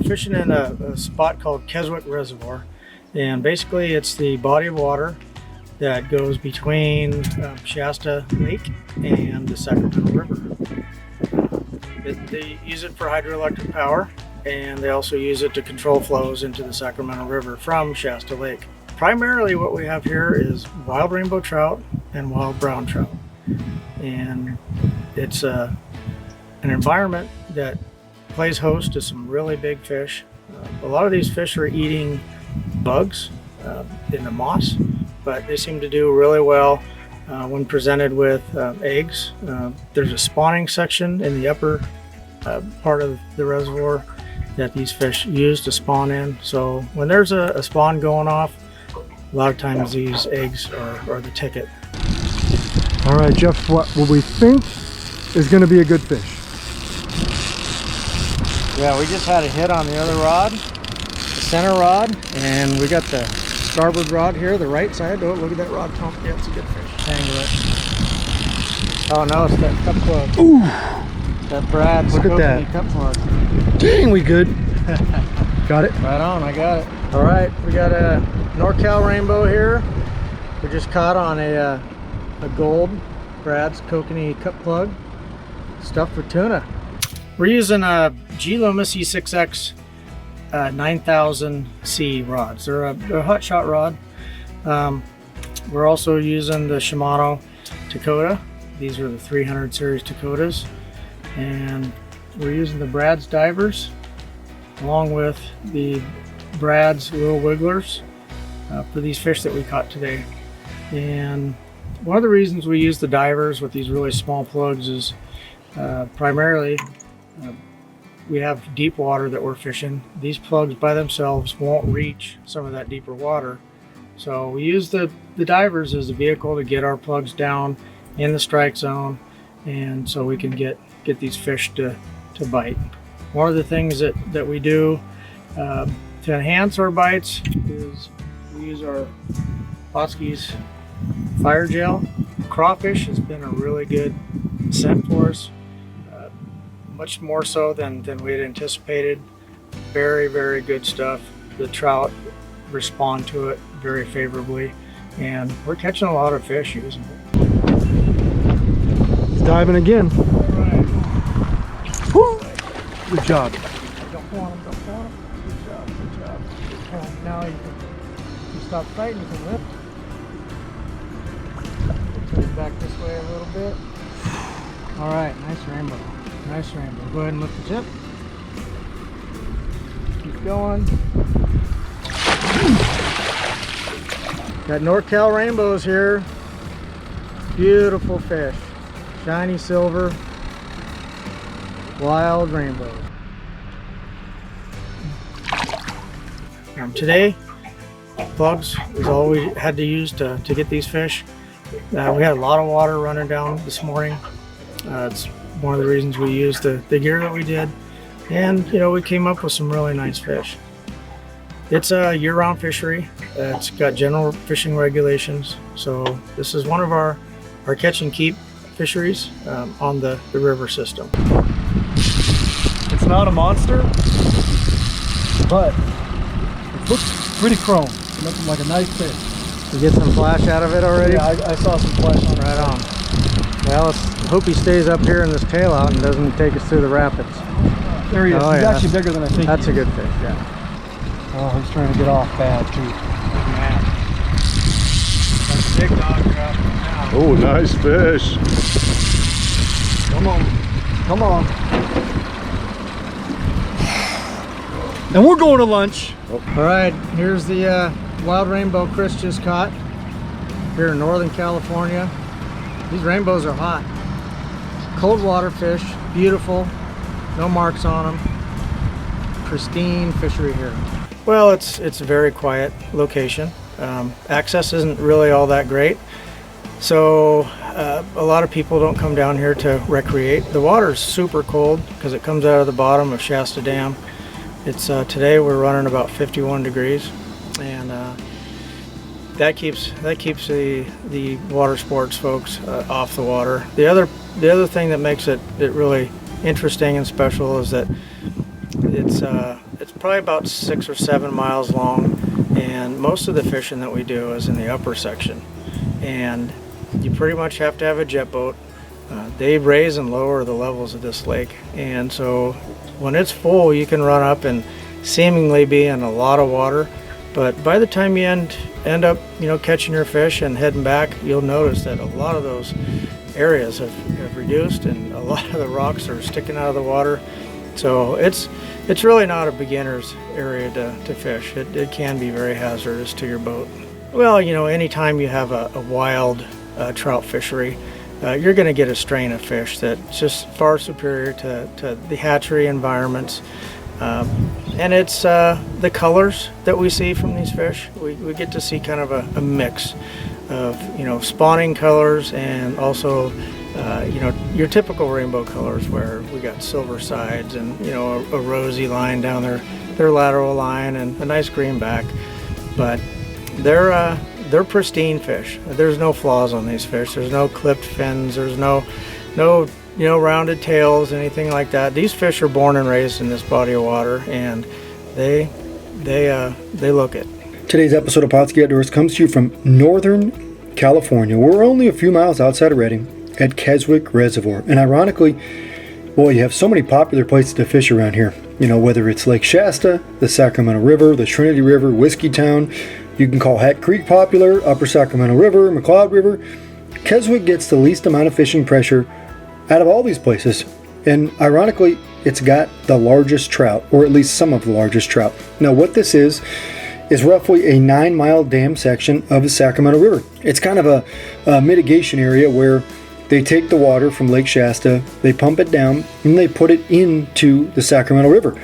fishing in a spot called Keswick Reservoir, and basically it's the body of water that goes between Shasta Lake and the Sacramento River. They use it for hydroelectric power, and they also use it to control flows into the Sacramento River from Shasta Lake. Primarily what we have here is wild rainbow trout and wild brown trout, and it's an environment that plays host to some really big fish. A lot of these fish are eating bugs in the moss, but they seem to do really well when presented with eggs. There's a spawning section in the upper part of the reservoir that these fish use to spawn in. So when there's a spawn going off, a lot of times these eggs are the ticket. All right, Jeff, what we think is going to be a good fish? Yeah, we just had a hit on the other rod, the center rod, and we got the starboard rod here, the right side. Oh, look at that rod pump. Yeah, it's a good fish. Tangle it. Oh no, it's that cup plug. Ooh! That Brad's look at that cup plug. Dang, we good. Got it? Right on, I got it. All right, we got a NorCal rainbow here. We just caught on a gold Brad's kokanee cup plug, stuffed with tuna. We're using a G Loomis E6X 9000C rods. They're a hot shot rod. We're also using the Shimano Dakota. These are the 300 series Dakotas, and we're using the Brad's divers along with the Brad's little wigglers for these fish that we caught today. And one of the reasons we use the divers with these really small plugs is primarily we have deep water that we're fishing. These plugs by themselves won't reach some of that deeper water. So we use the divers as a vehicle to get our plugs down in the strike zone, and so we can get these fish to bite. One of the things that we do to enhance our bites is we use our Pautzke's fire gel. Crawfish has been a really good scent for us. Much more so than we had anticipated. Very, very good stuff. The trout respond to it very favorably, and we're catching a lot of fish using it. He's diving again. All right. Woo! Good job. Don't want him, don't want him. Good job, good job. And now you stop fighting, you can lift. Turn it back this way a little bit. All right, nice rainbow. Nice rainbow. Go ahead and lift the tip. Keep going. Got NorCal rainbows here. Beautiful fish. Shiny silver. Wild rainbow. Today, plugs is all we had to use to get these fish. We had a lot of water running down this morning. It's one of the reasons we used the gear that we did, and we came up with some really nice fish. It's a year-round fishery. It's got general fishing regulations, so this is one of our catch and keep fisheries on the river system. It's not a monster, but it looks pretty chrome. It looks like a nice fish. You get some flash out of it already? Yeah, I saw some flash on it. Right on. Well, let's hope he stays up here in this tail out and doesn't take us through the rapids. There he is. Oh, he's yeah. actually bigger than I think. That's a good fish, yeah. Oh, he's trying to get off bad too. Man. That's a big dog trout now. Oh, nice fish. Come on. Come on. And we're going to lunch. All right, here's the wild rainbow Chris just caught here in Northern California. These rainbows are hot. Cold water fish, beautiful, no marks on them. Pristine fishery here. Well, it's a very quiet location. Access isn't really all that great, so a lot of people don't come down here to recreate. The water's super cold because it comes out of the bottom of Shasta Dam. It's today we're running about 51 degrees, and that keeps the water sports folks off the water. The other thing that makes it really interesting and special is that It's probably about 6 or 7 miles long, and most of the fishing that we do is in the upper section. And you pretty much have to have a jet boat. They raise and lower the levels of this lake, and so when it's full, you can run up and seemingly be in a lot of water. But by the time you end up, catching your fish and heading back, you'll notice that a lot of those areas have reduced, and a lot of the rocks are sticking out of the water. So it's really not a beginner's area to fish. It can be very hazardous to your boat. Well, anytime you have a wild trout fishery, you're going to get a strain of fish that's just far superior to the hatchery environments. And it's the colors that we see from these fish. We get to see kind of a mix of spawning colors, and also your typical rainbow colors, where we got silver sides and a rosy line down their lateral line and a nice green back. But they're pristine fish. There's no flaws on these fish. There's no clipped fins. There's no rounded tails, anything like that. These fish are born and raised in this body of water, and they look it. Today's episode of Pautzke Outdoors comes to you from Northern California. We're only a few miles outside of Redding at Keswick Reservoir. And ironically, boy, you have so many popular places to fish around here. Whether it's Lake Shasta, the Sacramento River, the Trinity River, Whiskeytown, you can call Hat Creek popular, Upper Sacramento River, McLeod River. Keswick gets the least amount of fishing pressure out of all these places. And ironically, it's got the largest trout, or at least some of the largest trout. Now, what this is roughly a 9-mile dam section of the Sacramento River. It's kind of a mitigation area where they take the water from Lake Shasta, they pump it down, and they put it into the Sacramento River.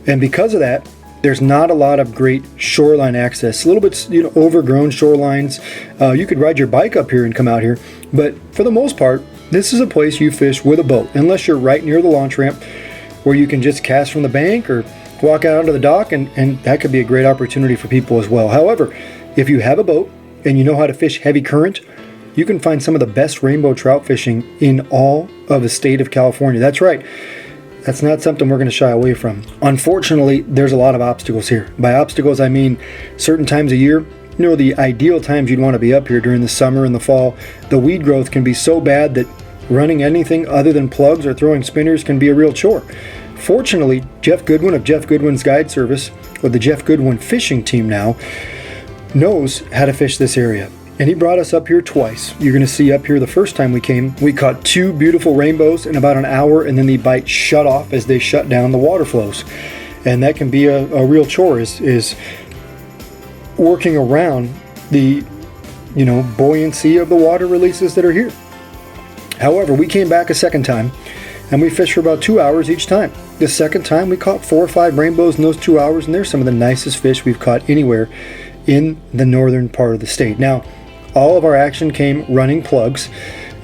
And because of that, there's not a lot of great shoreline access. A little bit, overgrown shorelines. You could ride your bike up here and come out here, but for the most part, this is a place you fish with a boat, unless you're right near the launch ramp, where you can just cast from the bank or walk out onto the dock, and that could be a great opportunity for people as well. However, if you have a boat and you know how to fish heavy current, you can find some of the best rainbow trout fishing in all of the state of California. That's right. That's not something we're going to shy away from. Unfortunately, there's a lot of obstacles here. By obstacles, I mean certain times of year, the ideal times you'd want to be up here during the summer and the fall, the weed growth can be so bad that running anything other than plugs or throwing spinners can be a real chore. Fortunately, Jeff Goodwin of Jeff Goodwin's Guide Service, or the Jeff Goodwin Fishing Team now, knows how to fish this area. And he brought us up here twice. You're going to see up here the first time we came, we caught 2 beautiful rainbows in about an hour, and then the bite shut off as they shut down the water flows. And that can be a real chore, is working around the buoyancy of the water releases that are here. However, we came back a second time, and we fished for about 2 hours each time. The second time, we caught 4 or 5 rainbows in those 2 hours, and they're some of the nicest fish we've caught anywhere in the northern part of the state. Now, all of our action came running plugs.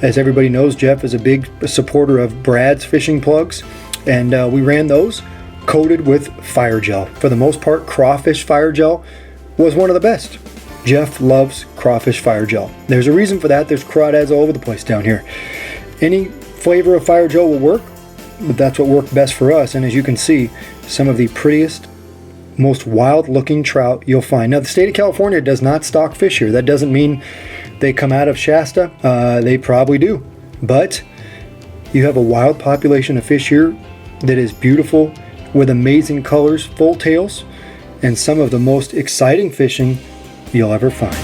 As everybody knows, Jeff is a big supporter of Brad's fishing plugs, and we ran those coated with fire gel. For the most part, crawfish fire gel was one of the best. Jeff loves crawfish fire gel. There's a reason for that. There's crawdads all over the place down here. Any flavor of fire gel will work, but that's what worked best for us. And as you can see, some of the prettiest, most wild looking trout you'll find. Now, the state of California does not stock fish here. That doesn't mean they come out of Shasta. They probably do. But you have a wild population of fish here that is beautiful, with amazing colors, full tails, and some of the most exciting fishing you'll ever find.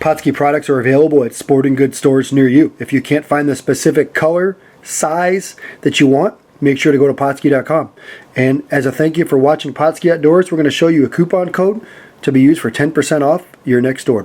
Pautzke products are available at sporting goods stores near you. If you can't find the specific color, size that you want, make sure to go to Pautzke.com. And as a thank you for watching Pautzke Outdoors, we're going to show you a coupon code to be used for 10% off your next order.